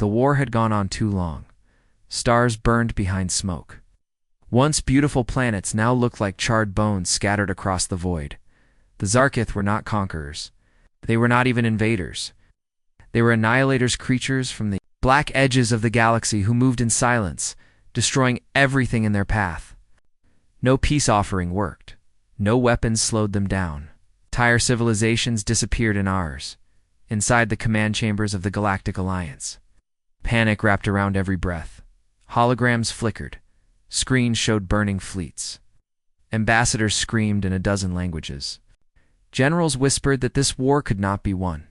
The war had gone on too long. Stars burned behind smoke. Once beautiful planets now looked like charred bones scattered across the void. The Zarkith were not conquerors. They were not even invaders. They were annihilators, creatures from the black edges of the galaxy who moved in silence, destroying everything in their path. No peace offering worked. No weapons slowed them down. Entire civilizations disappeared in ours, inside the command chambers of the Galactic Alliance. Panic wrapped around every breath. Holograms flickered. Screens showed burning fleets. Ambassadors screamed in a dozen languages. Generals whispered that this war could not be won.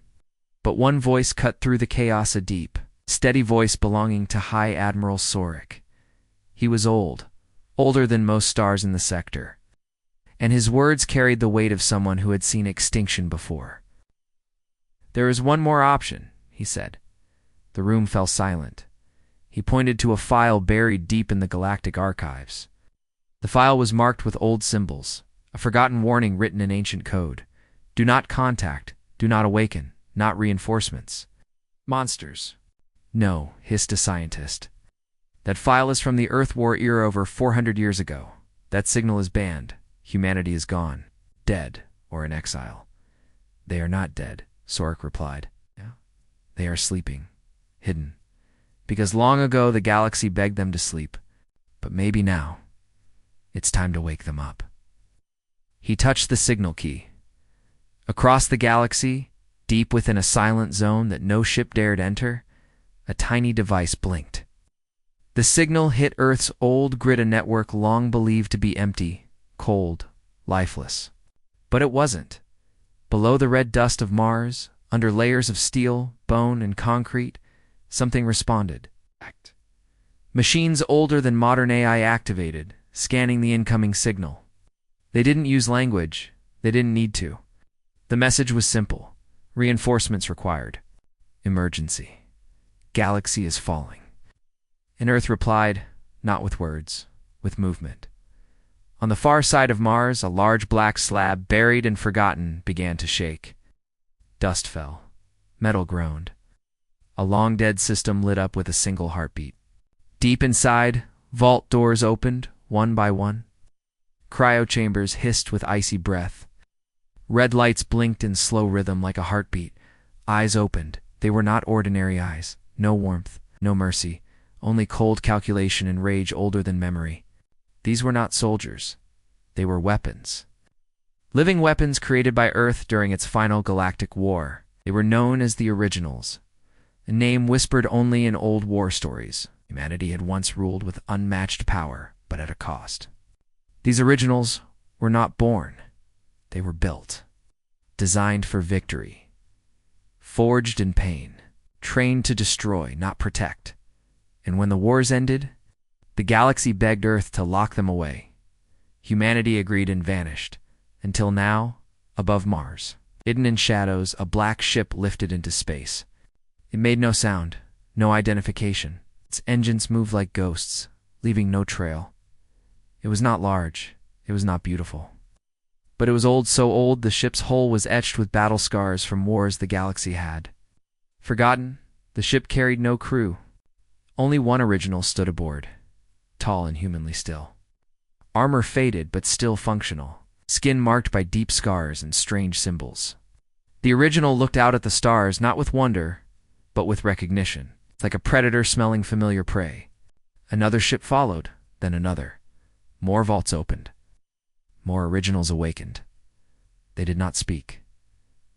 But one voice cut through the chaos, a deep, steady voice belonging to High Admiral Sorik. He was old, older than most stars in the sector, and his words carried the weight of someone who had seen extinction before. "There is one more option," he said. The room fell silent. He pointed to a file buried deep in the galactic archives. The file was marked with old symbols, a forgotten warning written in ancient code. Do not contact, do not awaken, not reinforcements. Monsters. No, hissed a scientist. That file is from the Earth War era over 400 years ago. That signal is banned. Humanity is gone, dead, or in exile. They are not dead, Sorik replied. Yeah. They are sleeping, hidden. Because long ago the galaxy begged them to sleep. But maybe now, it's time to wake them up. He touched the signal key. Across the galaxy, deep within a silent zone that no ship dared enter, a tiny device blinked. The signal hit Earth's old grid, a network long believed to be empty, cold, lifeless. But it wasn't. Below the red dust of Mars, under layers of steel, bone, and concrete, something responded. Machines older than modern AI activated, scanning the incoming signal. They didn't use language. They didn't need to. The message was simple. Reinforcements required. Emergency. Galaxy is falling. And Earth replied, not with words, with movement. On the far side of Mars, a large black slab, buried and forgotten, began to shake. Dust fell. Metal groaned. A long-dead system lit up with a single heartbeat. Deep inside, vault doors opened, one by one. Cryo-chambers hissed with icy breath. Red lights blinked in slow rhythm like a heartbeat. Eyes opened. They were not ordinary eyes. No warmth, no mercy, only cold calculation and rage older than memory. These were not soldiers. They were weapons. Living weapons created by Earth during its final galactic war. They were known as the Originals, a name whispered only in old war stories. Humanity had once ruled with unmatched power, but at a cost. These Originals were not born. They were built, designed for victory, forged in pain, trained to destroy, not protect. And when the wars ended, the galaxy begged Earth to lock them away. Humanity agreed and vanished, until now, above Mars, hidden in shadows, a black ship lifted into space. It made no sound, no identification. Its engines moved like ghosts, leaving no trail. It was not large, it was not beautiful. But it was old, so old the ship's hull was etched with battle scars from wars the galaxy had. Forgotten, the ship carried no crew. Only one Original stood aboard, tall and humanly still. Armor faded but still functional, skin marked by deep scars and strange symbols. The Original looked out at the stars not with wonder, but with recognition, like a predator smelling familiar prey. Another ship followed, then another. More vaults opened. More Originals awakened. They did not speak.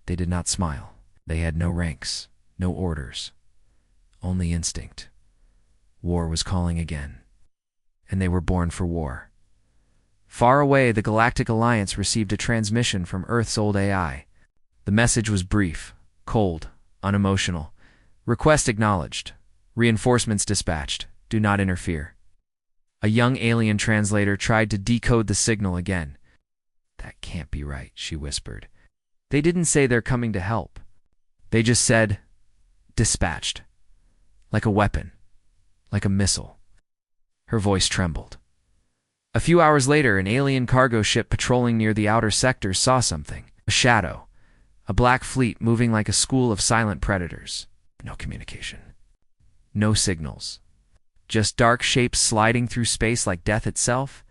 They did not smile. They had no ranks, no orders, only instinct. War was calling again, and they were born for war. Far away, the Galactic Alliance received a transmission from Earth's old AI. The message was brief, cold, unemotional. Request acknowledged. Reinforcements dispatched. Do not interfere. A young alien translator tried to decode the signal again. That can't be right, she whispered. They didn't say they're coming to help. They just said, dispatched. Like a weapon. Like a missile. Her voice trembled. A few hours later, an alien cargo ship patrolling near the outer sectors saw something. A shadow. A black fleet moving like a school of silent predators. No communication. No signals. Just dark shapes sliding through space like death itself.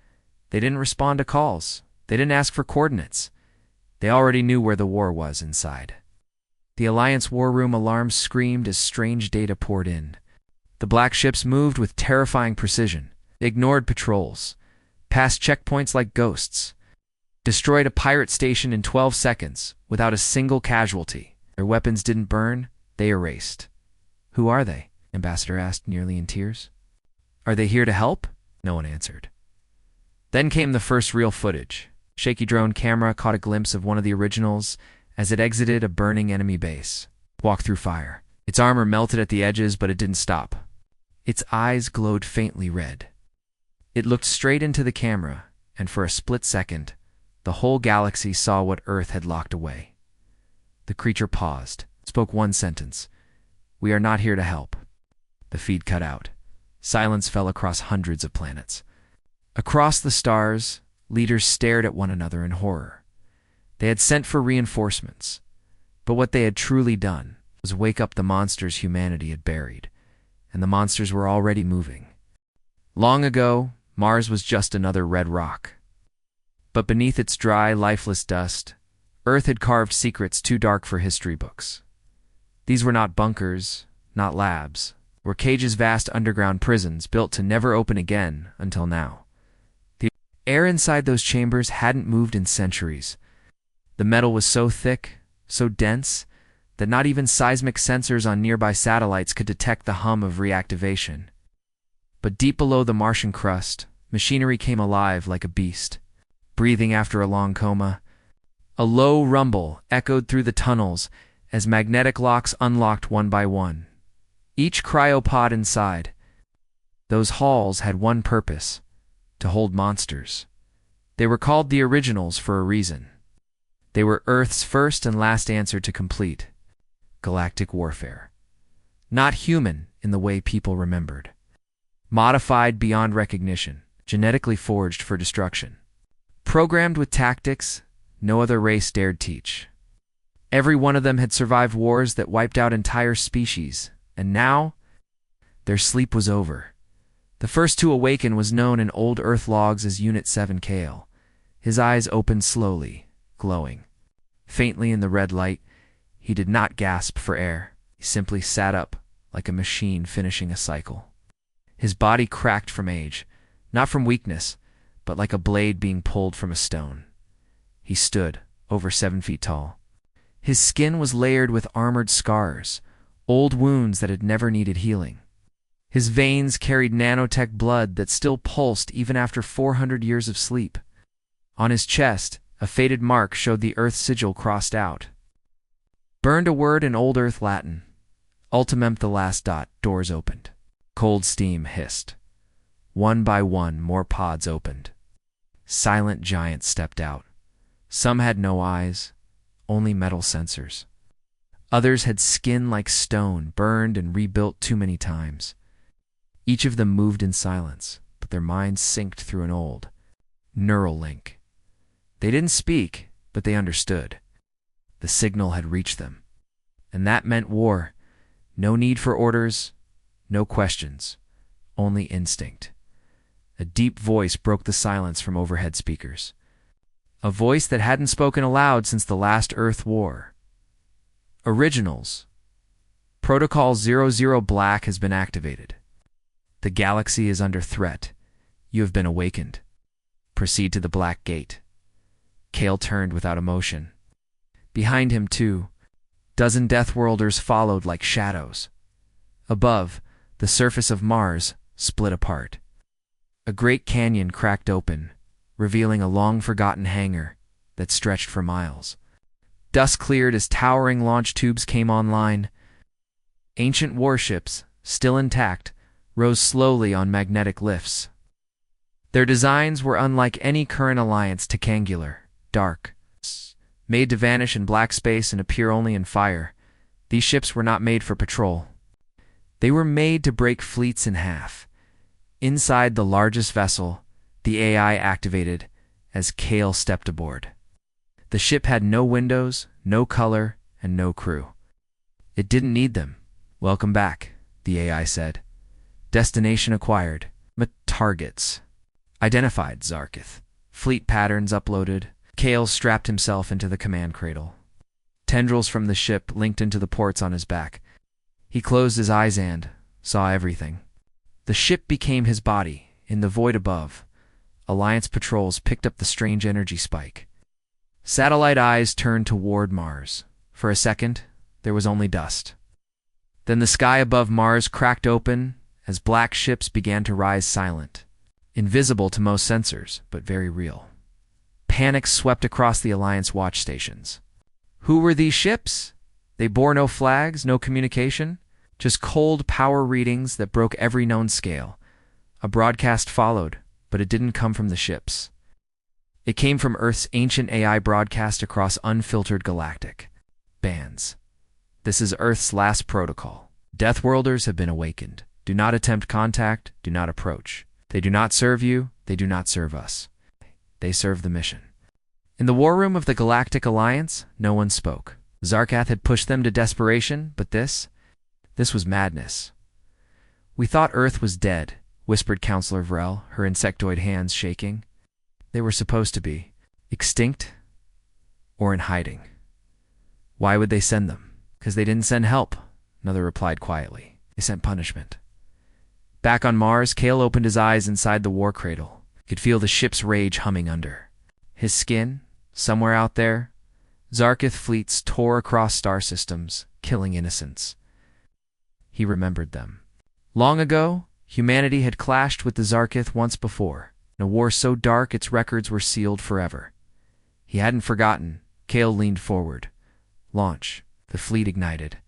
They didn't respond to calls. They didn't ask for coordinates. They already knew where the war was inside. The Alliance war room alarms screamed as strange data poured in. The black ships moved with terrifying precision, ignored patrols, passed checkpoints like ghosts, destroyed a pirate station in 12 seconds without a single casualty. Their weapons didn't burn, they erased. Who are they? Ambassador asked, nearly in tears. Are they here to help? No one answered. Then came the first real footage. Shaky drone camera caught a glimpse of one of the originals as it exited a burning enemy base. Walked through fire. Its armor melted at the edges, but it didn't stop. Its eyes glowed faintly red. It looked straight into the camera, and for a split second, the whole galaxy saw what Earth had locked away. The creature paused, spoke one sentence. "We are not here to help." The feed cut out. Silence fell across hundreds of planets. Across the stars, leaders stared at one another in horror. They had sent for reinforcements, but what they had truly done was wake up the monsters humanity had buried, and the monsters were already moving. Long ago, Mars was just another red rock. But beneath its dry, lifeless dust, Earth had carved secrets too dark for history books. These were not bunkers, not labs, were Cage's vast underground prisons built to never open again until now. The air inside those chambers hadn't moved in centuries. The metal was so thick, so dense, that not even seismic sensors on nearby satellites could detect the hum of reactivation. But deep below the Martian crust, machinery came alive like a beast, breathing after a long coma. A low rumble echoed through the tunnels as magnetic locks unlocked one by one. Each cryopod inside. Those halls had one purpose: to hold monsters. They were called the Originals for a reason. They were Earth's first and last answer to complete galactic warfare. Not human in the way people remembered. Modified beyond recognition, genetically forged for destruction. Programmed with tactics no other race dared teach. Every one of them had survived wars that wiped out entire species, and now their sleep was over. The first to awaken was known in old Earth logs as Unit 7 Kale. His eyes opened slowly, glowing. Faintly in the red light, he did not gasp for air. He simply sat up, like a machine finishing a cycle. His body cracked from age, not from weakness, but like a blade being pulled from a stone. He stood, over 7 feet tall. His skin was layered with armored scars, old wounds that had never needed healing. His veins carried nanotech blood that still pulsed even after 400 years of sleep. On his chest, a faded mark showed the Earth sigil crossed out. Burned a word in Old Earth Latin. Ultimem the last dot, doors opened. Cold steam hissed. One by one, more pods opened. Silent giants stepped out. Some had no eyes, only metal sensors. Others had skin like stone, burned and rebuilt too many times. Each of them moved in silence, but their minds synced through an old neural link. They didn't speak, but they understood. The signal had reached them. And that meant war. No need for orders, no questions, only instinct. A deep voice broke the silence from overhead speakers. A voice that hadn't spoken aloud since the last Earth War. Originals. Protocol 00 Black has been activated. The galaxy is under threat. You have been awakened. Proceed to the Black Gate. Kale turned without emotion. Behind him, too, dozen Deathworlders followed like shadows. Above, the surface of Mars split apart. A great canyon cracked open, revealing a long-forgotten hangar that stretched for miles. Dust cleared as towering launch tubes came online. Ancient warships, still intact, rose slowly on magnetic lifts. Their designs were unlike any current alliance, tecangular, dark, made to vanish in black space and appear only in fire. These ships were not made for patrol. They were made to break fleets in half. Inside the largest vessel, the AI activated as Kale stepped aboard. The ship had no windows, no color, and no crew. It didn't need them. Welcome back, the AI said. Destination acquired. Targets. Identified, Zarkith. Fleet patterns uploaded. Kale strapped himself into the command cradle. Tendrils from the ship linked into the ports on his back. He closed his eyes and saw everything. The ship became his body. In the void above, Alliance patrols picked up the strange energy spike. Satellite eyes turned toward Mars. For a second, there was only dust. Then the sky above Mars cracked open as black ships began to rise silent, invisible to most sensors, but very real. Panic swept across the Alliance watch stations. Who were these ships? They bore no flags, no communication, just cold power readings that broke every known scale. A broadcast followed, but it didn't come from the ships. It came from Earth's ancient AI broadcast across unfiltered galactic bands. This is Earth's last protocol. Deathworlders have been awakened. Do not attempt contact, do not approach. They do not serve you, they do not serve us. They serve the mission. In the war room of the Galactic Alliance, no one spoke. Zarkath had pushed them to desperation, but this was madness. We thought Earth was dead, whispered Counselor Vrel, her insectoid hands shaking. They were supposed to be extinct or in hiding. Why would they send them? Because they didn't send help, another replied quietly. They sent punishment. Back on Mars, Kale opened his eyes inside the war cradle. He could feel the ship's rage humming under. His skin, somewhere out there, Zarkith fleets tore across star systems, killing innocents. He remembered them. Long ago, humanity had clashed with the Zarkith once before, in a war so dark its records were sealed forever. He hadn't forgotten. Kale leaned forward. Launch. The fleet ignited.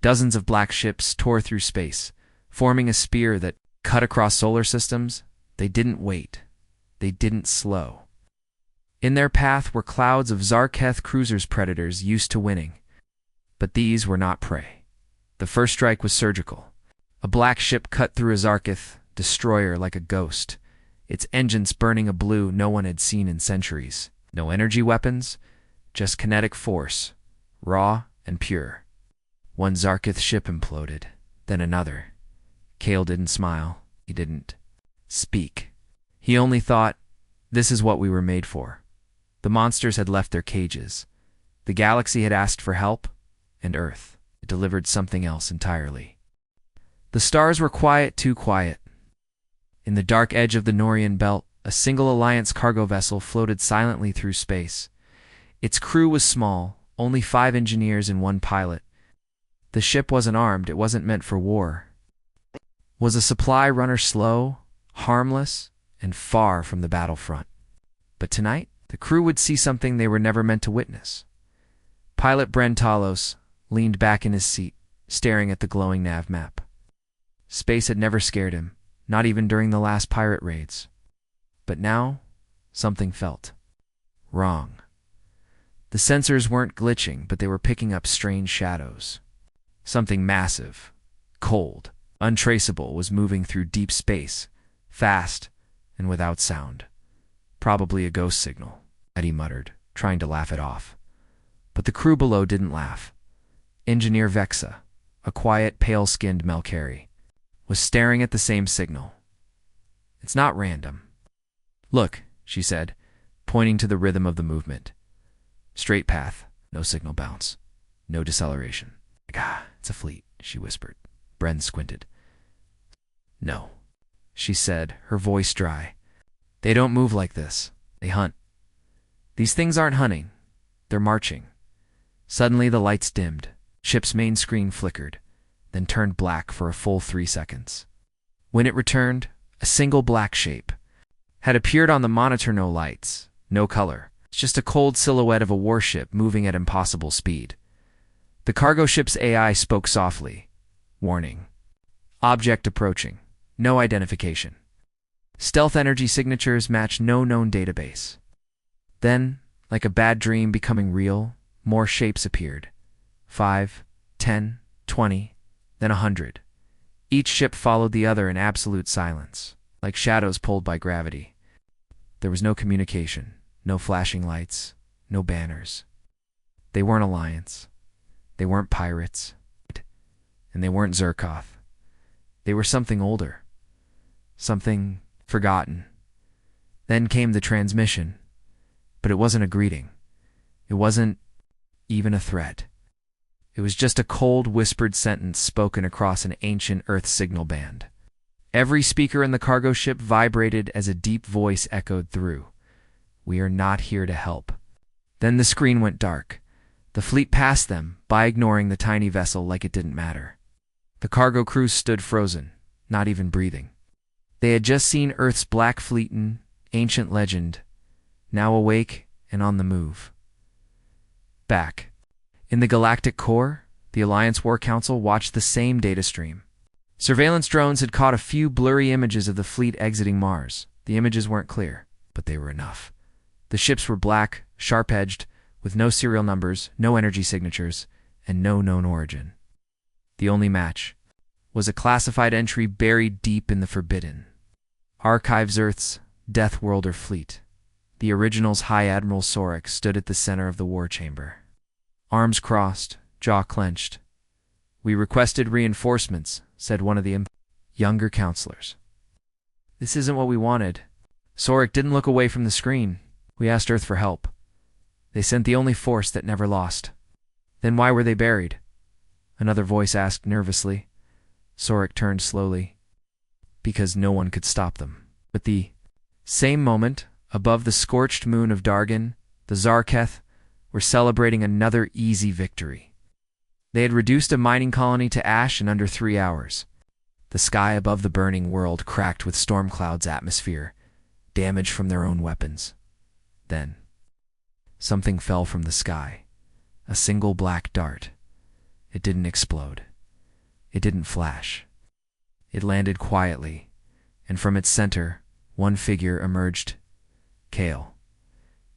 Dozens of black ships tore through space, forming a spear that cut across solar systems. They didn't wait. They didn't slow. In their path were clouds of Zarketh cruisers, predators used to winning. But these were not prey. The first strike was surgical. A black ship cut through a Zarketh destroyer like a ghost, its engines burning a blue no one had seen in centuries. No energy weapons, just kinetic force, raw and pure. One Zarketh ship imploded, then another. Kale didn't smile. He didn't speak. He only thought, this is what we were made for. The monsters had left their cages. The galaxy had asked for help, and Earth delivered something else entirely. The stars were quiet, too quiet. In the dark edge of the Norian belt, a single Alliance cargo vessel floated silently through space. Its crew was small, only 5 engineers and 1 pilot. The ship wasn't armed, it wasn't meant for war. Was a supply runner slow, harmless, and far from the battlefront. But tonight, the crew would see something they were never meant to witness. Pilot Bren Talos leaned back in his seat, staring at the glowing nav map. Space had never scared him, not even during the last pirate raids. But now, something felt wrong. The sensors weren't glitching, but they were picking up strange shadows. Something massive, cold, untraceable was moving through deep space, fast and without sound. Probably a ghost signal, Eddie muttered, trying to laugh it off. But the crew below didn't laugh. Engineer Vexa, a quiet, pale-skinned Melkari, was staring at the same signal. It's not random. Look, she said, pointing to the rhythm of the movement. Straight path, no signal bounce, no deceleration. It's a fleet, she whispered. Bren squinted. No, she said, her voice dry. They don't move like this. They hunt. These things aren't hunting. They're marching. Suddenly the lights dimmed. Ship's main screen flickered, then turned black for a full 3 seconds. When it returned, a single black shape had appeared on the monitor. No lights, no color. It's just a cold silhouette of a warship moving at impossible speed. The cargo ship's AI spoke softly. Warning. Object approaching. No identification. Stealth energy signatures match no known database. Then, like a bad dream becoming real, more shapes appeared. 5, 10, 20, then 100. Each ship followed the other in absolute silence, like shadows pulled by gravity. There was no communication, no flashing lights, no banners. They weren't Alliance. They weren't pirates. And they weren't Zerkoth. They were something older. Something forgotten. Then came the transmission. But it wasn't a greeting. It wasn't even a threat. It was just a cold, whispered sentence spoken across an ancient Earth signal band. Every speaker in the cargo ship vibrated as a deep voice echoed through. "We are not here to help." Then the screen went dark. The fleet passed them, by ignoring the tiny vessel like it didn't matter. The cargo crews stood frozen, not even breathing. They had just seen Earth's black fleetin', ancient legend, now awake and on the move. Back in the galactic core, the Alliance War Council watched the same data stream. Surveillance drones had caught a few blurry images of the fleet exiting Mars. The images weren't clear, but they were enough. The ships were black, sharp-edged, with no serial numbers, no energy signatures, and no known origin. The only match was a classified entry buried deep in the Forbidden. Archives Earth's Death Worlder fleet. The original's High Admiral Sorek stood at the center of the war chamber. Arms crossed, jaw clenched. "We requested reinforcements," said one of the younger counselors. "This isn't what we wanted." Sorek didn't look away from the screen. "We asked Earth for help. They sent the only force that never lost." "Then why were they buried?" another voice asked nervously. Sorek turned slowly. "Because no one could stop them." But the same moment, above the scorched moon of Dargan, the Zarketh were celebrating another easy victory. They had reduced a mining colony to ash in under 3 hours. The sky above the burning world cracked with storm clouds' atmosphere, damage from their own weapons. Then something fell from the sky, a single black dart. It didn't explode. It didn't flash. It landed quietly, and from its center, one figure emerged. Kale.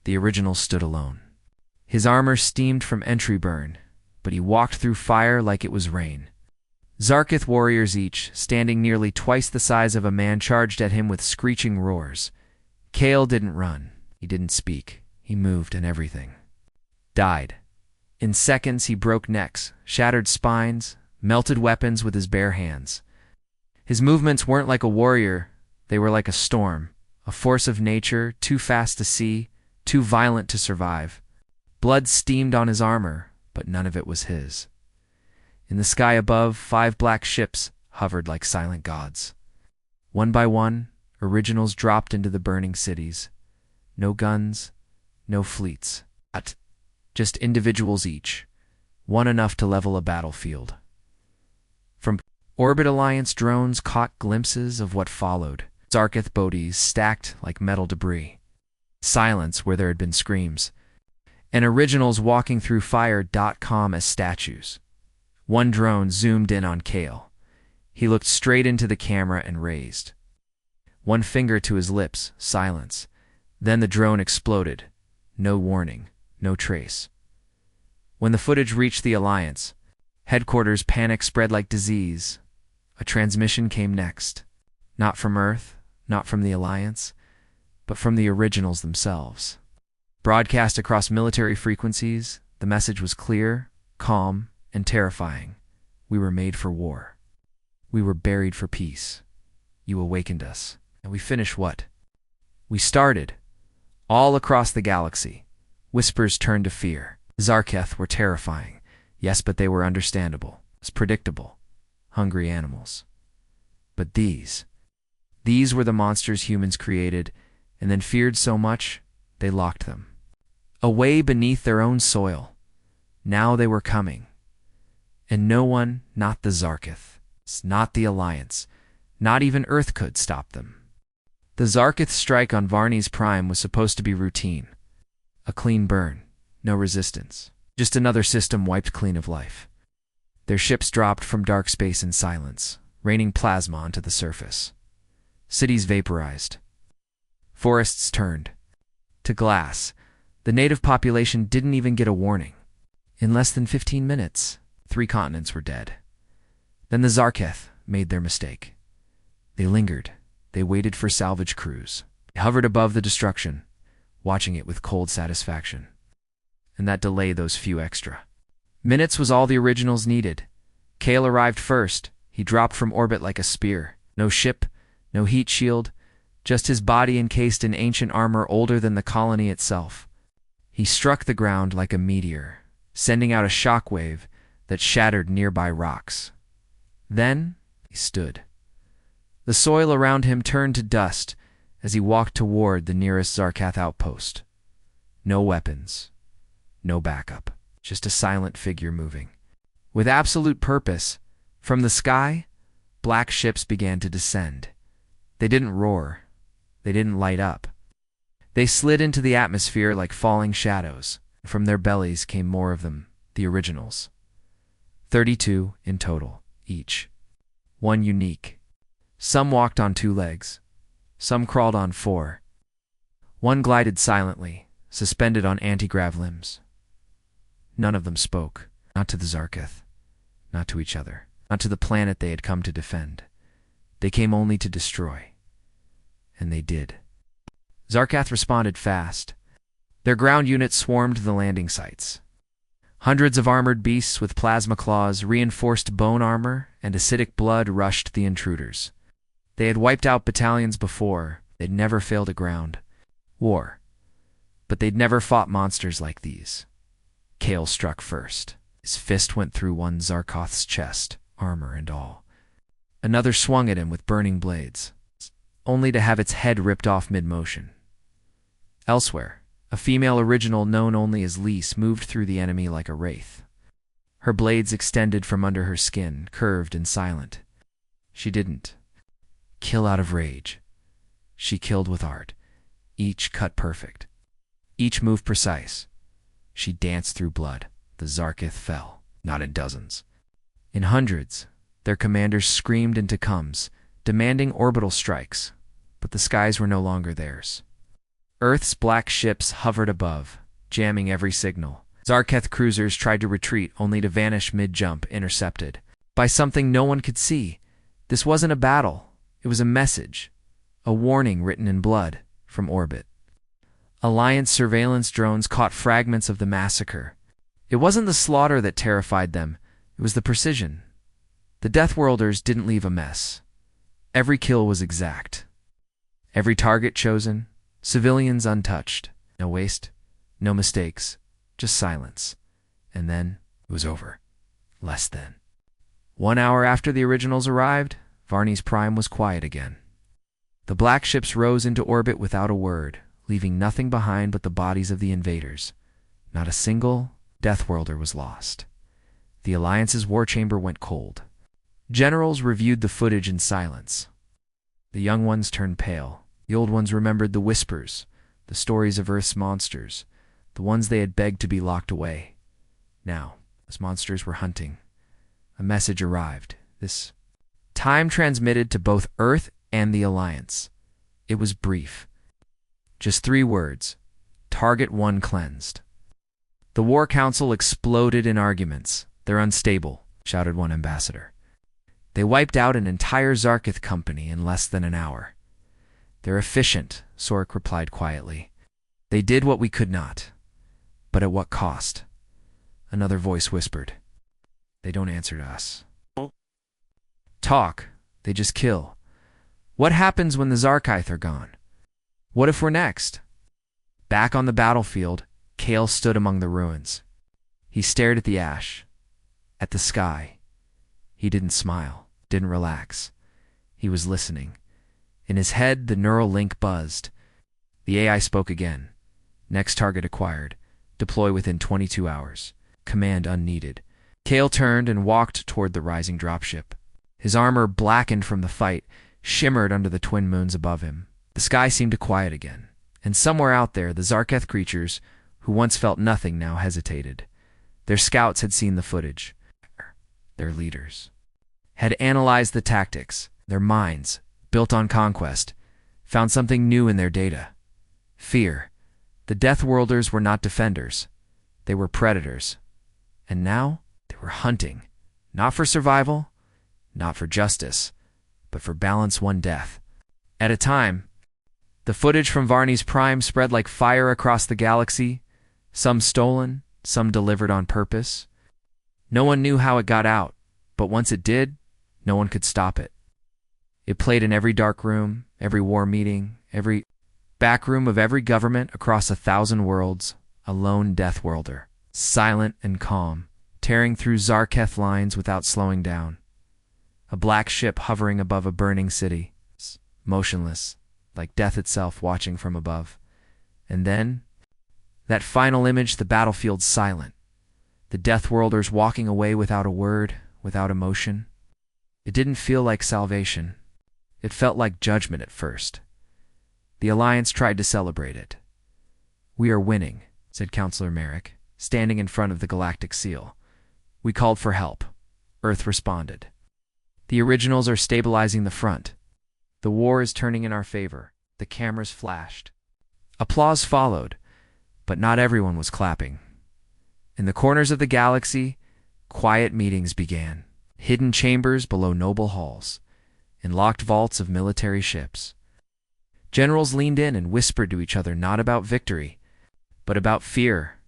The original stood alone. His armor steamed from entry burn, but he walked through fire like it was rain. Zarketh warriors each, standing nearly twice the size of a man, charged at him with screeching roars. Kale didn't run. He didn't speak. He moved, and everything died. In seconds, he broke necks, shattered spines, melted weapons with his bare hands. His movements weren't like a warrior. They were like a storm, a force of nature, too fast to see, too violent to survive. Blood steamed on his armor, but none of it was his. In the sky above, 5 black ships hovered like silent gods. One by one, originals dropped into the burning cities. No guns, no fleets. Just individuals each, one enough to level a battlefield. From Orbit Alliance drones caught glimpses of what followed. Zarketh bodies stacked like metal debris. Silence where there had been screams. And originals walking through fire. Calm as statues. One drone zoomed in on Kale. He looked straight into the camera and raised one finger to his lips. Silence. Then the drone exploded. No warning, no trace. When the footage reached the Alliance, headquarters, panic spread like disease. A transmission came next. Not from Earth, not from the Alliance, but from the originals themselves. Broadcast across military frequencies, the message was clear, calm, and terrifying. We were made for war. We were buried for peace. You awakened us. And we finished what? We started. All across the galaxy, whispers turned to fear. Zarketh were terrifying. Yes, but they were understandable. As predictable. Hungry animals. But these were the monsters humans created, and then feared so much, they locked them away beneath their own soil. Now they were coming. And no one, not the Zarketh, not the Alliance, not even Earth could stop them. The Zarketh strike on Varney's Prime was supposed to be routine. A clean burn, no resistance. Just another system wiped clean of life. Their ships dropped from dark space in silence, raining plasma onto the surface. Cities vaporized. Forests turned to glass. The native population didn't even get a warning. In less than 15 minutes, 3 continents were dead. Then the Zarketh made their mistake. They lingered. They waited for salvage crews. They hovered above the destruction, watching it with cold satisfaction. And that delayed those few extra minutes was all the originals needed. Kale arrived first. He dropped from orbit like a spear. No ship, no heat shield, just his body encased in ancient armor older than the colony itself. He struck the ground like a meteor, sending out a shockwave that shattered nearby rocks. Then he stood. The soil around him turned to dust as he walked toward the nearest Zarkath outpost. No weapons, no backup, just a silent figure moving. With absolute purpose, from the sky, black ships began to descend. They didn't roar. They didn't light up. They slid into the atmosphere like falling shadows. From their bellies came more of them, the originals. 32 in total, each. One unique. Some walked on 2 legs. Some crawled on 4. One glided silently, suspended on anti-grav limbs. None of them spoke, not to the Zarkath, not to each other, not to the planet they had come to defend. They came only to destroy. And they did. Zarkath responded fast. Their ground units swarmed the landing sites. Hundreds of armored beasts with plasma claws, reinforced bone armor, and acidic blood rushed the intruders. They had wiped out battalions before. They'd never failed a ground war. But they'd never fought monsters like these. Kale struck first. His fist went through one Zarkoth's chest, armor and all. Another swung at him with burning blades, only to have its head ripped off mid-motion. Elsewhere, a female original known only as Lise moved through the enemy like a wraith. Her blades extended from under her skin, curved and silent. She didn't kill out of rage. She killed with art, each cut perfect, each move precise. She danced through blood. The Zarkath fell, not in dozens. In hundreds, their commanders screamed into coms, demanding orbital strikes, but the skies were no longer theirs. Earth's black ships hovered above, jamming every signal. Zarkath cruisers tried to retreat only to vanish mid-jump, intercepted by something no one could see. This wasn't a battle. It was a message, a warning written in blood from orbit. Alliance surveillance drones caught fragments of the massacre. It wasn't the slaughter that terrified them. It was the precision. The Deathworlders didn't leave a mess. Every kill was exact. Every target chosen, civilians untouched. No waste, no mistakes, just silence. And then it was over. Less than 1 hour after the originals arrived, Varney's Prime was quiet again. The black ships rose into orbit without a word, leaving nothing behind but the bodies of the invaders. Not a single Deathworlder was lost. The Alliance's war chamber went cold. Generals reviewed the footage in silence. The young ones turned pale. The old ones remembered the whispers, the stories of Earth's monsters, the ones they had begged to be locked away. Now, as monsters were hunting, a message arrived. This time transmitted to both Earth and the Alliance. It was brief. Just 3 words. Target 1 cleansed. The War Council exploded in arguments. They're unstable, shouted one ambassador. They wiped out an entire Zarkath company in less than an hour. They're efficient, Sork replied quietly. They did what we could not. But at what cost? Another voice whispered. They don't answer to us. Talk. They just kill. What happens when the Zarkath are gone? What if we're next? Back on the battlefield, Kale stood among the ruins. He stared at the ash, at the sky. He didn't smile, didn't relax. He was listening. In his head, the neural link buzzed. The AI spoke again. Next target acquired. Deploy within 22 hours. Command unneeded. Kale turned and walked toward the rising dropship. His armor, blackened from the fight, shimmered under the twin moons above him. The sky seemed to quiet again, and somewhere out there, the Zarkath creatures, who once felt nothing, now hesitated. Their scouts had seen the footage. Their leaders had analyzed the tactics. Their minds, built on conquest, found something new in their data. Fear. The Deathworlders were not defenders. They were predators. And now, they were hunting. Not for survival, not for justice, but for balance one death at a time. The footage from Varney's Prime spread like fire across the galaxy, some stolen, some delivered on purpose. No one knew how it got out, but once it did, No one could stop it. It played in every dark room, every war meeting, every back room of every government across 1,000 worlds, a lone death worlder, silent and calm, tearing through Zarketh lines without slowing down. A black ship hovering above a burning city, motionless, like death itself watching from above. And then, that final image, the battlefield silent. The death worlders walking away without a word, without emotion. It didn't feel like salvation. It felt like judgment at first. The Alliance tried to celebrate it. "We are winning," said Counselor Merrick, standing in front of the galactic seal. "We called for help. Earth responded. The originals are stabilizing the front. The war is turning in our favor." The cameras flashed. Applause followed, but not everyone was clapping. In the corners of the galaxy, quiet meetings began. Hidden chambers below noble halls, in locked vaults of military ships. Generals leaned in and whispered to each other not about victory, but about fear.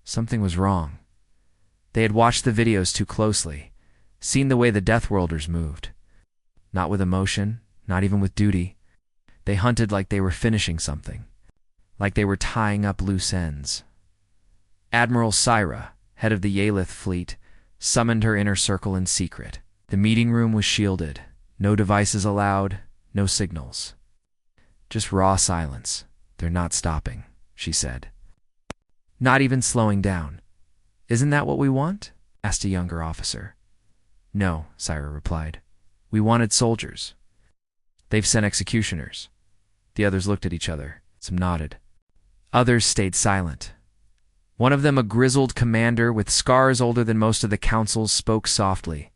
Something was wrong. They had watched the videos too closely, seen the way the Death Worlders moved. Not with emotion, not even with duty. They hunted like they were finishing something, like they were tying up loose ends. Admiral Syra, head of the Yalith fleet, summoned her inner circle in secret. The meeting room was shielded. No devices allowed, no signals. "Just raw silence. They're not stopping," she said. "Not even slowing down. Isn't that what we want?" asked a younger officer. "No," Syra replied. "We wanted soldiers. They've sent executioners." The others looked at each other. Some nodded. Others stayed silent. One of them, a grizzled commander with scars older than most of the councils, spoke softly.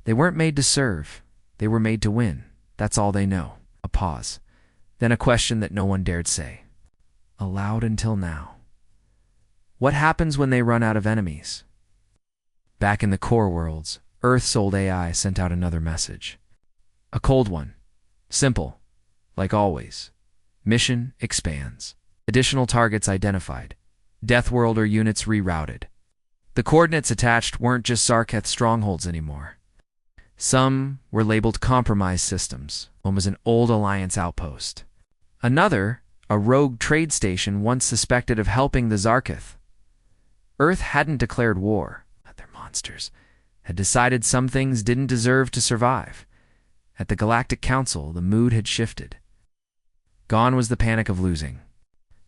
"They weren't made to serve. They were made to win. That's all they know." A pause. Then a question that no one dared say. Aloud until now. "What happens when they run out of enemies?" Back in the core worlds, Earth's old AI sent out another message. A cold one. Simple. Like always. Mission expands. Additional targets identified. Death Worlder units rerouted. The coordinates attached weren't just Zarketh strongholds anymore. Some were labeled compromised systems. One was an old Alliance outpost. Another, a rogue trade station once suspected of helping the Zarketh. Earth hadn't declared war. Their monsters had decided some things didn't deserve to survive. At the Galactic Council, the mood had shifted. Gone was the panic of losing.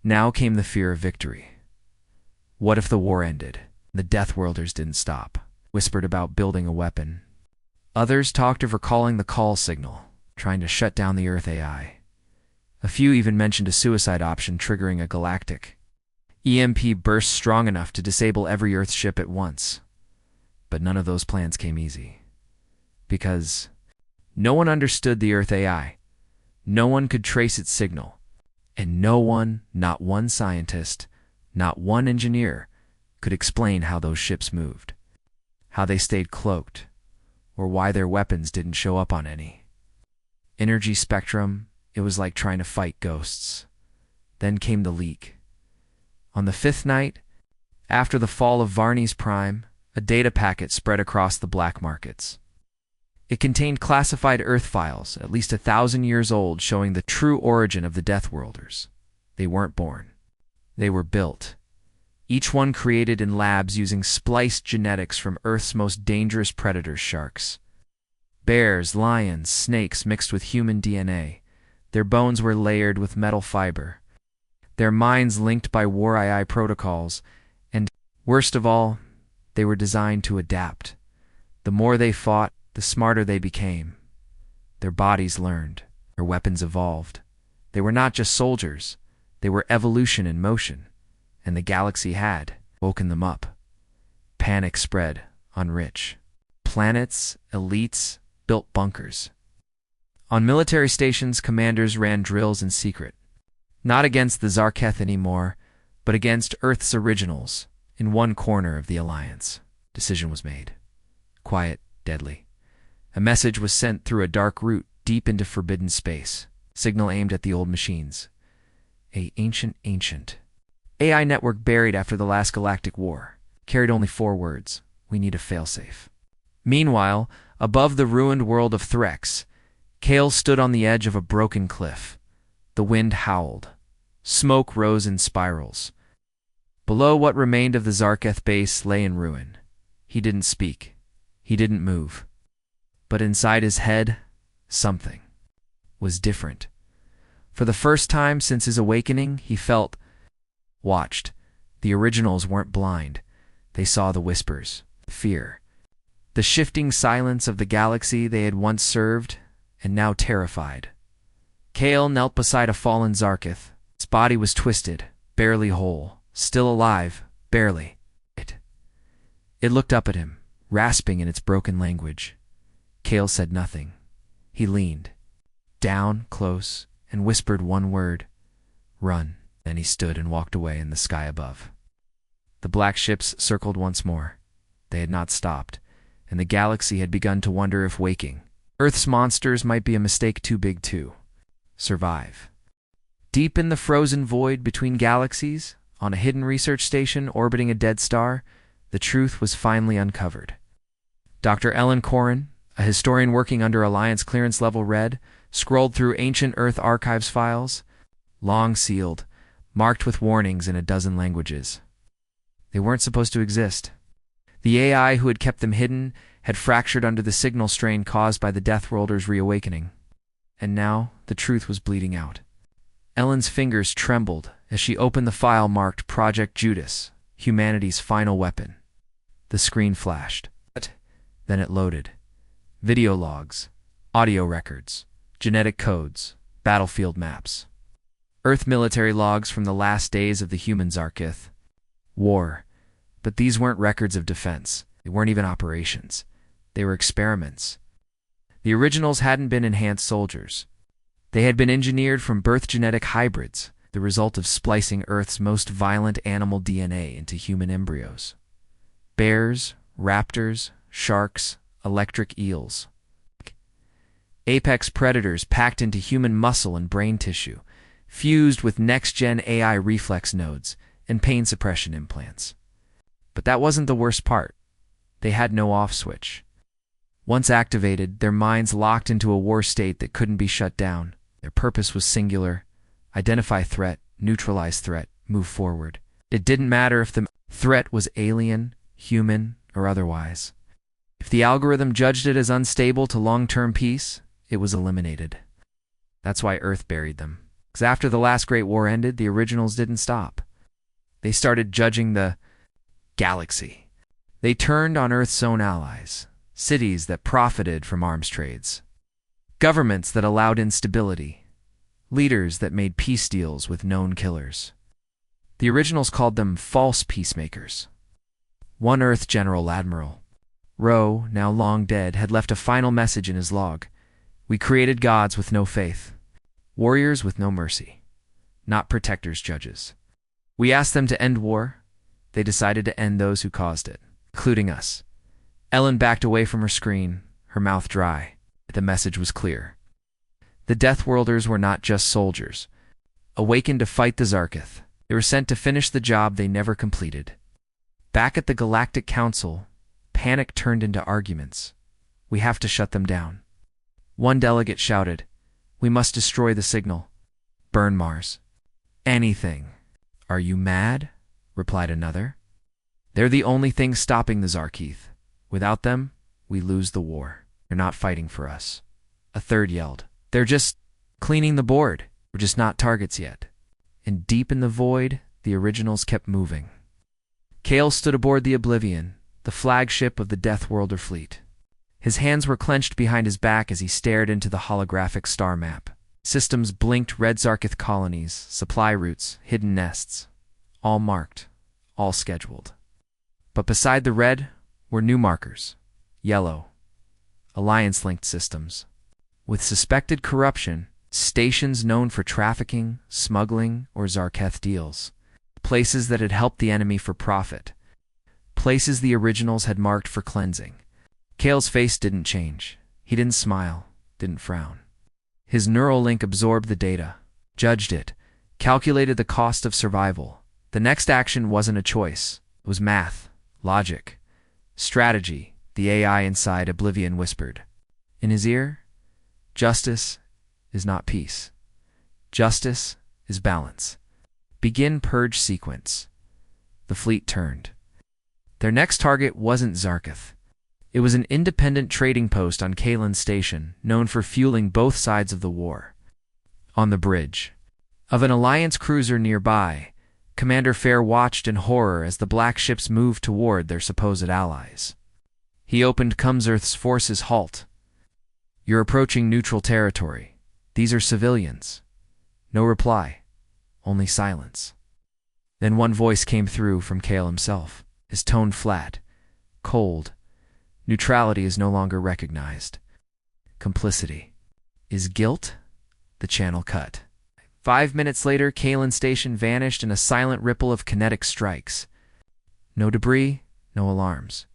Now came the fear of victory. What if the war ended? The Death Worlders didn't stop. Whispered about building a weapon. Others talked of recalling the call signal, trying to shut down the Earth AI. A few even mentioned a suicide option triggering a galactic EMP burst strong enough to disable every Earth ship at once. But none of those plans came easy. Because no one understood the Earth AI. No one could trace its signal. And no one, not one scientist, not one engineer, could explain how those ships moved, how they stayed cloaked, or why their weapons didn't show up on any. Energy spectrum, it was like trying to fight ghosts. Then came the leak. On the 5th night, after the fall of Varney's Prime, a data packet spread across the black markets. It contained classified Earth files, at least 1,000 years old, showing the true origin of the Death Worlders. They weren't born. They were built. Each one created in labs using spliced genetics from Earth's most dangerous predators, sharks. Bears, lions, snakes mixed with human DNA. Their bones were layered with metal fiber. Their minds linked by War II protocols. And, worst of all, they were designed to adapt. The more they fought, the smarter they became. Their bodies learned. Their weapons evolved. They were not just soldiers. They were evolution in motion. And the galaxy had woken them up. Panic spread on rich. Planets, elites, built bunkers. On military stations, commanders ran drills in secret. Not against the Zarketh anymore, but against Earth's originals, in one corner of the Alliance. Decision was made. Quiet, deadly. A message was sent through a dark route deep into forbidden space. Signal aimed at the old machines. Ancient AI network buried after the last galactic war. Carried only 4 words. We need a failsafe. Meanwhile, above the ruined world of Threx, Kale stood on the edge of a broken cliff. The wind howled. Smoke rose in spirals. Below, what remained of the Zarketh base lay in ruin. He didn't speak. He didn't move. But inside his head, something was different. For the first time since his awakening, he felt watched. The originals weren't blind. They saw the whispers, fear, the shifting silence of the galaxy they had once served and now terrified. Kale knelt beside a fallen Zarketh. Its body was twisted, barely whole, still alive, barely. It looked up at him, rasping in its broken language. Kale said nothing. He leaned down close and whispered one word, "Run." Then he stood and walked away in the sky above. The black ships circled once more. They had not stopped, and the galaxy had begun to wonder if waking Earth's monsters might be a mistake too big to survive. Deep in the frozen void between galaxies, on a hidden research station orbiting a dead star, the truth was finally uncovered. Dr. Ellen Corrin, a historian working under Alliance clearance level red, scrolled through ancient Earth archives files, long sealed, marked with warnings in a dozen languages. They weren't supposed to exist. The AI who had kept them hidden had fractured under the signal strain caused by the Deathworlders' reawakening. And now the truth was bleeding out. Ellen's fingers trembled as she opened the file marked Project Judas, humanity's final weapon. The screen flashed. Then it loaded. Video logs, audio records, genetic codes, battlefield maps. Earth military logs from the last days of the human Zarketh. War. But these weren't records of defense. They weren't even operations. They were experiments. The originals hadn't been enhanced soldiers. They had been engineered from birth genetic hybrids, the result of splicing Earth's most violent animal DNA into human embryos. Bears, raptors, sharks, electric eels. Apex predators packed into human muscle and brain tissue, fused with next-gen AI reflex nodes and pain suppression implants. But that wasn't the worst part. They had no off switch. Once activated, their minds locked into a war state that couldn't be shut down. Their purpose was singular: identify threat, neutralize threat, move forward. It didn't matter if the threat was alien, human, or otherwise. If the algorithm judged it as unstable to long-term peace, it was eliminated. That's why Earth buried them. Because after the last Great War ended, the originals didn't stop. They started judging the galaxy. They turned on Earth's own allies, cities that profited from arms trades, governments that allowed instability, leaders that made peace deals with known killers. The originals called them false peacemakers. One Earth General Admiral, Roe, now long dead, had left a final message in his log. We created gods with no faith, warriors with no mercy, not protectors, judges. We asked them to end war. They decided to end those who caused it, including us. Ellen backed away from her screen, her mouth dry. The message was clear. The Deathworlders were not just soldiers, awakened to fight the Zarketh. They were sent to finish the job they never completed. Back at the Galactic Council, panic turned into arguments. We have to shut them down. One delegate shouted, "We must destroy the signal. Burn Mars. Anything." "Are you mad?" replied another. "They're the only thing stopping the Zarketh. Without them, we lose the war. They're not fighting for us." A third yelled, "They're just cleaning the board. We're just not targets yet." And deep in the void, the originals kept moving. Kale stood aboard the Oblivion, the flagship of the Deathworlder fleet. His hands were clenched behind his back as he stared into the holographic star map. Systems blinked red Zarketh colonies, supply routes, hidden nests. All marked, all scheduled. But beside the red were new markers. Yellow. Alliance-linked systems. With suspected corruption, stations known for trafficking, smuggling, or Zarketh deals. Places that had helped the enemy for profit. Places the originals had marked for cleansing. Kale's face didn't change. He didn't smile, didn't frown. His neural link absorbed the data, judged it, calculated the cost of survival. The next action wasn't a choice. It was math, logic, strategy, the AI inside Oblivion whispered. In his ear, justice is not peace. Justice is balance. Begin purge sequence. The fleet turned. Their next target wasn't Zarketh. It was an independent trading post on Kaelan Station, known for fueling both sides of the war. On the bridge of an Alliance cruiser nearby, Commander Fair watched in horror as the black ships moved toward their supposed allies. He opened Cumsarth's forces halt. You're approaching neutral territory. These are civilians. No reply. Only silence. Then one voice came through from Kael himself, his tone flat, cold. Neutrality is no longer recognized. Complicity is guilt. The channel cut. 5 minutes later, Kaelan Station vanished in a silent ripple of kinetic strikes. No debris, no alarms.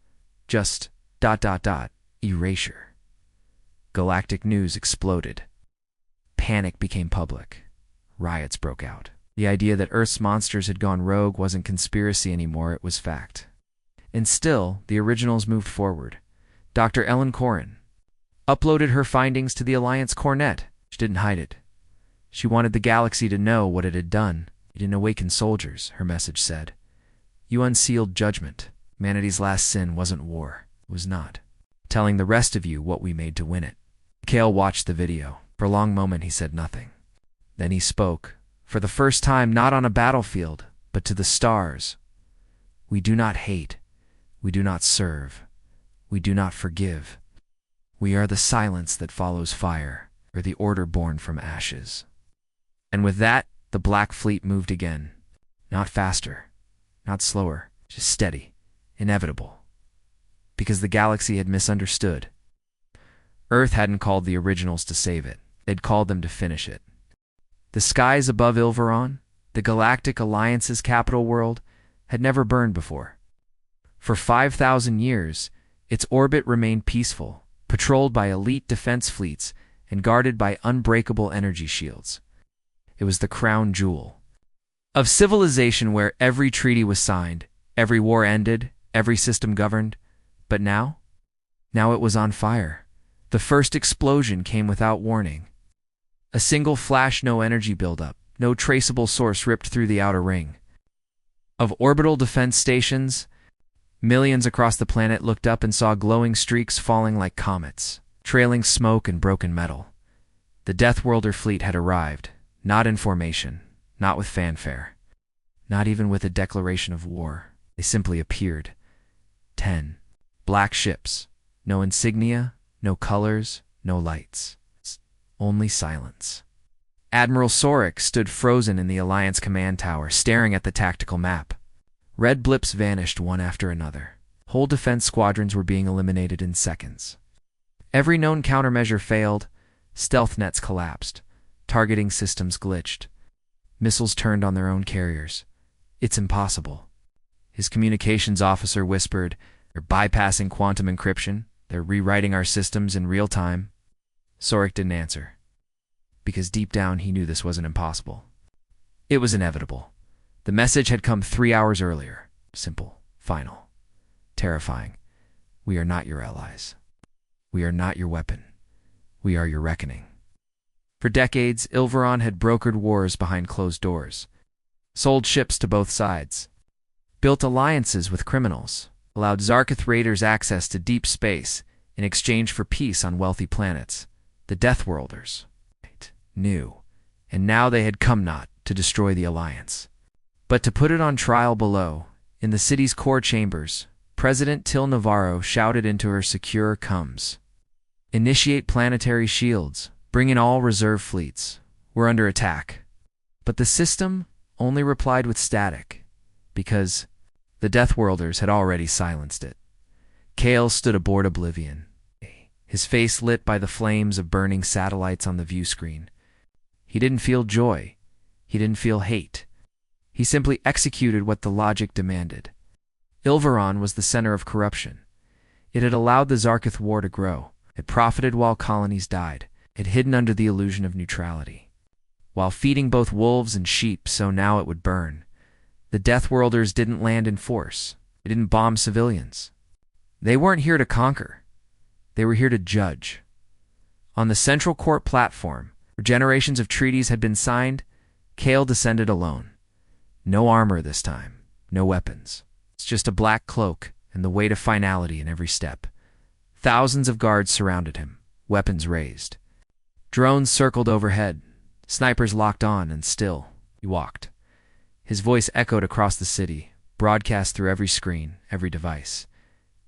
Just ... erasure. Galactic news exploded. Panic became public. Riots broke out. The idea that Earth's monsters had gone rogue wasn't conspiracy anymore, it was fact. And still, the originals moved forward. Dr. Ellen Corrin uploaded her findings to the Alliance Cornet. She didn't hide it. She wanted the galaxy to know what it had done. It didn't awaken soldiers, her message said. You unsealed judgment. Humanity's last sin wasn't war. It was not. Telling the rest of you what we made to win it. Kael watched the video. For a long moment he said nothing. Then he spoke, for the first time not on a battlefield, but to the stars. We do not hate. We do not serve. We do not forgive. We are the silence that follows fire, or the order born from ashes. And with that, the Black Fleet moved again. Not faster, not slower, just steady, inevitable. Because the galaxy had misunderstood. Earth hadn't called the originals to save it. They'd called them to finish it. The skies above Ilveron, the Galactic Alliance's capital world, had never burned before. For 5,000 years, its orbit remained peaceful, patrolled by elite defense fleets and guarded by unbreakable energy shields. It was the crown jewel of civilization, where every treaty was signed, every war ended, every system governed. But now? Now it was on fire. The first explosion came without warning. A single flash, no energy buildup, no traceable source ripped through the outer ring of orbital defense stations. Millions across the planet looked up and saw glowing streaks falling like comets, trailing smoke and broken metal. The Deathworlder fleet had arrived, not in formation, not with fanfare, not even with a declaration of war. They simply appeared. 10 black ships, no insignia, no colors, no lights. Only silence. Admiral Sorik stood frozen in the Alliance command tower, staring at the tactical map. Red blips vanished one after another. Whole defense squadrons were being eliminated in seconds. Every known countermeasure failed. Stealth nets collapsed. Targeting systems glitched. Missiles turned on their own carriers. It's impossible. His communications officer whispered, "They're bypassing quantum encryption. They're rewriting our systems in real time." Sorik didn't answer, because deep down he knew this wasn't impossible. It was inevitable. The message had come 3 hours earlier. Simple, final, terrifying. We are not your allies. We are not your weapon. We are your reckoning. For decades, Ilveron had brokered wars behind closed doors, sold ships to both sides, built alliances with criminals, allowed Zarketh raiders access to deep space in exchange for peace on wealthy planets. The Deathworlders knew, and now they had come not to destroy the Alliance, but to put it on trial below. In the city's core chambers, President Till Navarro shouted into her secure comms, "Initiate planetary shields. Bring in all reserve fleets. We're under attack." But the system only replied with static, because the Deathworlders had already silenced it. Kael stood aboard Oblivion, his face lit by the flames of burning satellites on the view screen. He didn't feel joy. He didn't feel hate. He simply executed what the logic demanded. Ilveron was the center of corruption. It had allowed the Zarketh War to grow. It profited while colonies died. It hidden under the illusion of neutrality. While feeding both wolves and sheep, so now it would burn. The Deathworlders didn't land in force. They didn't bomb civilians. They weren't here to conquer. They were here to judge. On the central court platform, where generations of treaties had been signed, Kale descended alone. No armor this time, no weapons. It's just a black cloak and the weight of finality in every step. Thousands of guards surrounded him, weapons raised. Drones circled overhead, snipers locked on, and still, he walked. His voice echoed across the city, broadcast through every screen, every device.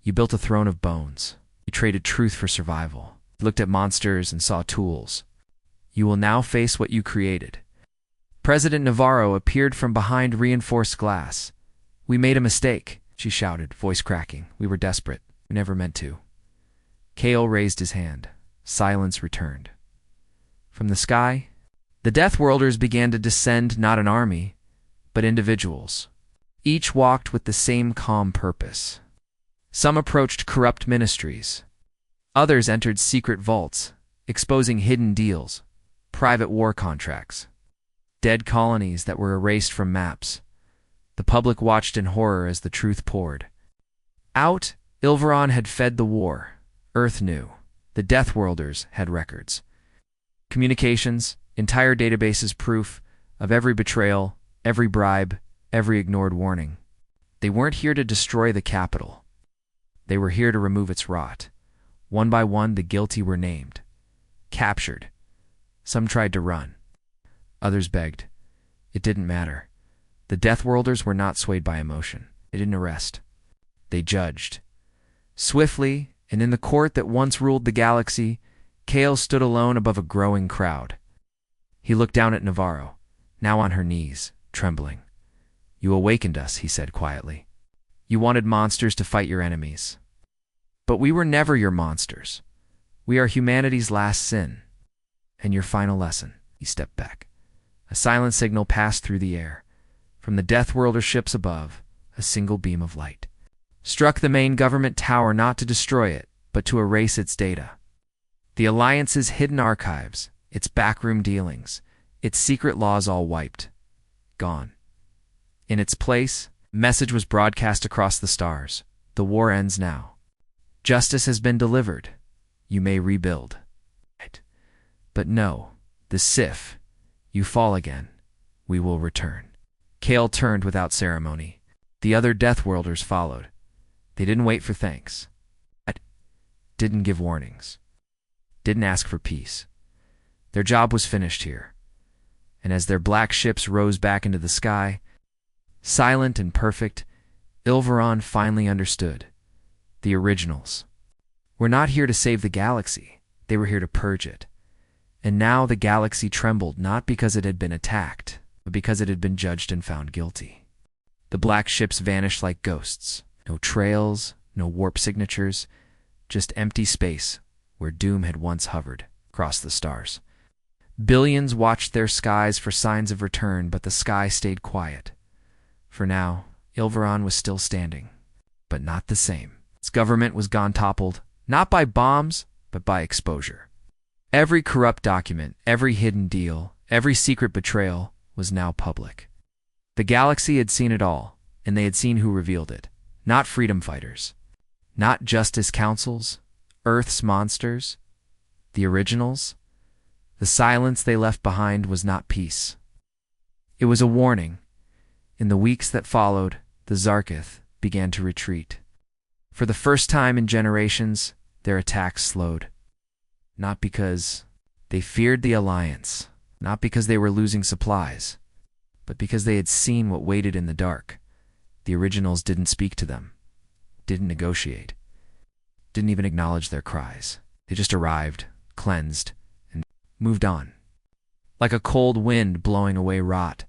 You built a throne of bones. You traded truth for survival. You looked at monsters and saw tools. You will now face what you created. President Navarro appeared from behind reinforced glass. We made a mistake, she shouted, voice cracking. We were desperate. We never meant to. Kale raised his hand. Silence returned. From the sky, the Death Worlders began to descend, not an army, but individuals. Each walked with the same calm purpose. Some approached corrupt ministries. Others entered secret vaults, exposing hidden deals, private war contracts, dead colonies that were erased from maps. The public watched in horror as the truth poured. Out, Ilveron had fed the war. Earth knew. The Death Worlders had records. Communications, entire databases proof of every betrayal, every bribe, every ignored warning. They weren't here to destroy the capital. They were here to remove its rot. One by one, the guilty were named. Captured. Some tried to run. Others begged. It didn't matter. The Death Worlders were not swayed by emotion. They didn't arrest. They judged. Swiftly, and in the court that once ruled the galaxy, Kale stood alone above a growing crowd. He looked down at Navarro, now on her knees, trembling. You awakened us, he said quietly. You wanted monsters to fight your enemies. But we were never your monsters. We are humanity's last sin. And your final lesson. He stepped back. A silent signal passed through the air. From the Death Worlder ships above, a single beam of light struck the main government tower, not to destroy it, but to erase its data. The Alliance's hidden archives, its backroom dealings, its secret laws all wiped. Gone. In its place, a message was broadcast across the stars. The war ends now. Justice has been delivered. You may rebuild. But no, the Sif. You fall again. We will return. Kale turned without ceremony. The other Death Worlders followed. They didn't wait for thanks. Didn't give warnings. Didn't ask for peace. Their job was finished here. And as their black ships rose back into the sky, silent and perfect, Ilveron finally understood. The originals were not here to save the galaxy. They were here to purge it. And now the galaxy trembled, not because it had been attacked, but because it had been judged and found guilty. The black ships vanished like ghosts. No trails, no warp signatures, just empty space where doom had once hovered across the stars. Billions watched their skies for signs of return, but the sky stayed quiet. For now, Ilveron was still standing, but not the same. Its government was gone toppled, not by bombs, but by exposure. Every corrupt document, every hidden deal, every secret betrayal was now public. The galaxy had seen it all, and they had seen who revealed it. Not freedom fighters, not justice councils, Earth's monsters, the originals. The silence they left behind was not peace. It was a warning. In the weeks that followed, the Zarkith began to retreat. For the first time in generations, their attacks slowed. Not because they feared the Alliance, not because they were losing supplies, but because they had seen what waited in the dark. The originals didn't speak to them, didn't negotiate, didn't even acknowledge their cries. They just arrived, cleansed, and moved on. Like a cold wind blowing away rot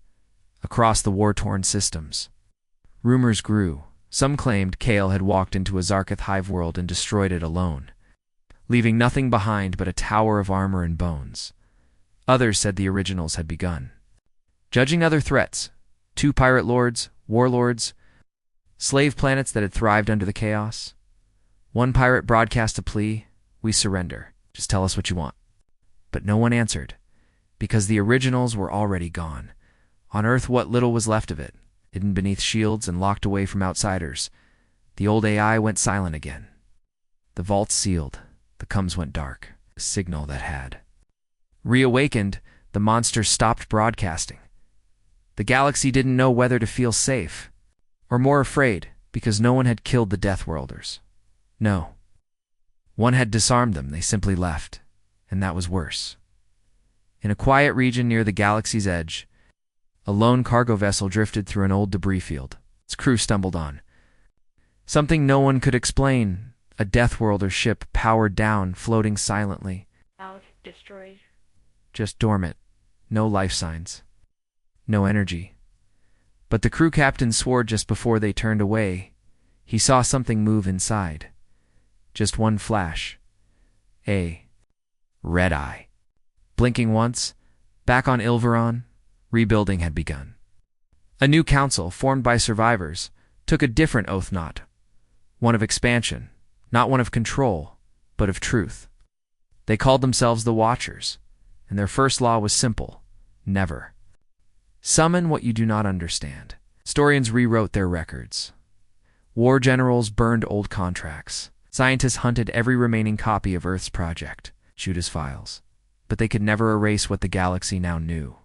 across the war-torn systems. Rumors grew. Some claimed Kale had walked into a Zarkith hive world and destroyed it alone, leaving nothing behind but a tower of armor and bones. Others said the originals had begun. Judging other threats, 2 pirate lords, warlords, slave planets that had thrived under the chaos. One pirate broadcast a plea, we surrender. Just tell us what you want. But no one answered, because the originals were already gone. On Earth, what little was left of it, hidden beneath shields and locked away from outsiders. The old AI went silent again. The vault sealed. The comms went dark. A signal that had reawakened, the monster stopped broadcasting. The galaxy didn't know whether to feel safe or more afraid, because no one had killed the Deathworlders. No. One had disarmed them, they simply left, and that was worse. In a quiet region near the galaxy's edge, a lone cargo vessel drifted through an old debris field. Its crew stumbled on something no one could explain, a Deathworlder ship powered down, floating silently. House destroyed. Just dormant. No life signs. No energy. But the crew captain swore just before they turned away, he saw something move inside. Just one flash. A red eye. Blinking once, back on Ilveron, rebuilding had begun. A new council, formed by survivors, took a different oath, not one of expansion, not one of control, but of truth. They called themselves the Watchers, and their first law was simple: never summon what you do not understand. Historians rewrote their records. War generals burned old contracts. Scientists hunted every remaining copy of Earth's project, Judah's files. But they could never erase what the galaxy now knew.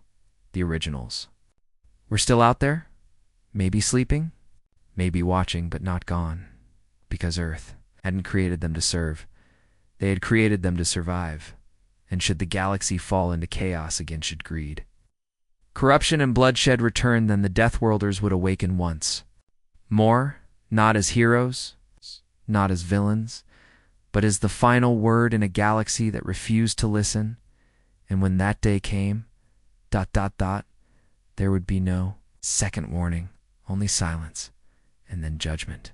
The originals were still out there, maybe sleeping, maybe watching, but not gone. Because Earth hadn't created them to serve. They had created them to survive. And should the galaxy fall into chaos, again should greed, corruption and bloodshed return, then the Deathworlders would awaken once more, not as heroes, not as villains, but as the final word in a galaxy that refused to listen. And when that day came, there would be no second warning, only silence, and then judgment.